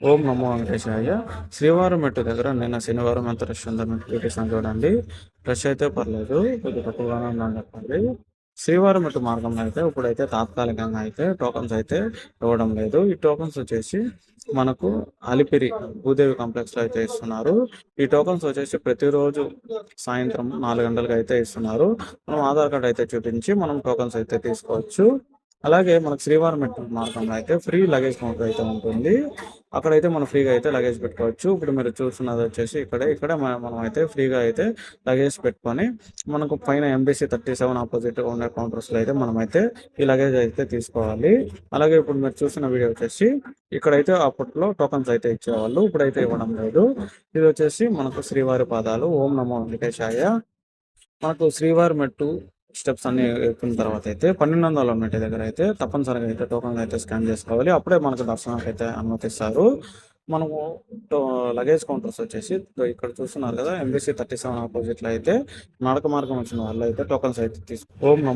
ఓం నమో వెంకటేశాయ. శ్రీవారం మెట్టు దగ్గర నిన్న శనివారం ఎంత రష్ ఉందో నోటిఫికేషన్ చూడండి. రష్ అయితే పర్లేదు, కొద్దిగా తక్కువగానే ఉందని చెప్పండి. శ్రీవారం మెట్టు మార్గంలో అయితే ఇప్పుడైతే తాత్కాలికంగా అయితే టోకన్స్ అయితే ఇవ్వడం లేదు. ఈ టోకన్స్ వచ్చేసి మనకు అలిపిరి భూదేవి కాంప్లెక్స్లో అయితే ఇస్తున్నారు. ఈ టోకన్స్ వచ్చేసి ప్రతిరోజు సాయంత్రం 4 గంటలకు అయితే ఇస్తున్నారు. మనం ఆధార్ కార్డ్ అయితే చూపించి మనం టోకన్స్ అయితే తీసుకోవచ్చు. అలాగే మనకు శ్రీవారం మెట్టు మార్గంలో అయితే ఫ్రీ లగేజ్ కౌంటర్ అయితే ఉంటుంది. అక్కడైతే మనం ఫ్రీగా అయితే లగేజ్ పెట్టుకోవచ్చు. ఇప్పుడు మీరు చూస్తున్నది వచ్చేసి ఇక్కడ మనం అయితే ఫ్రీగా అయితే లగేజ్ పెట్టుకొని మనకు పైన ఎంబీసీ 37 ఆపోజిట్ ఉండే కౌంటర్స్లో అయితే మనమైతే ఈ లగేజ్ అయితే తీసుకోవాలి. అలాగే ఇప్పుడు మీరు చూసిన వీడియో వచ్చేసి ఇక్కడైతే అప్పట్లో టోకన్స్ అయితే ఇచ్చేవాళ్ళు, ఇప్పుడైతే ఇవ్వడం లేదు. ఇది వచ్చేసి మనకు శ్రీవారి పాదాలు. ఓం నమో వెంకటేశాయ. మనకు శ్రీవారి మెట్టు స్టెప్స్ అన్ని ఎక్కిన తర్వాత అయితే 1200 మెట్టు దగ్గర అయితే తప్పనిసరిగా అయితే టోకన్ అయితే స్కాన్ చేసుకోవాలి. అప్పుడే మనకు దర్శనానికి అయితే అనుమతిస్తారు. మనము లగేజ్ కౌంటర్స్ వచ్చేసి ఇక్కడ చూస్తున్నారు కదా, ఎంబీసీ 37 ఆపోజిట్లో అయితే నడక మార్గం వచ్చిన వాళ్ళు అయితే టోకన్స్ అయితే ఓం నమో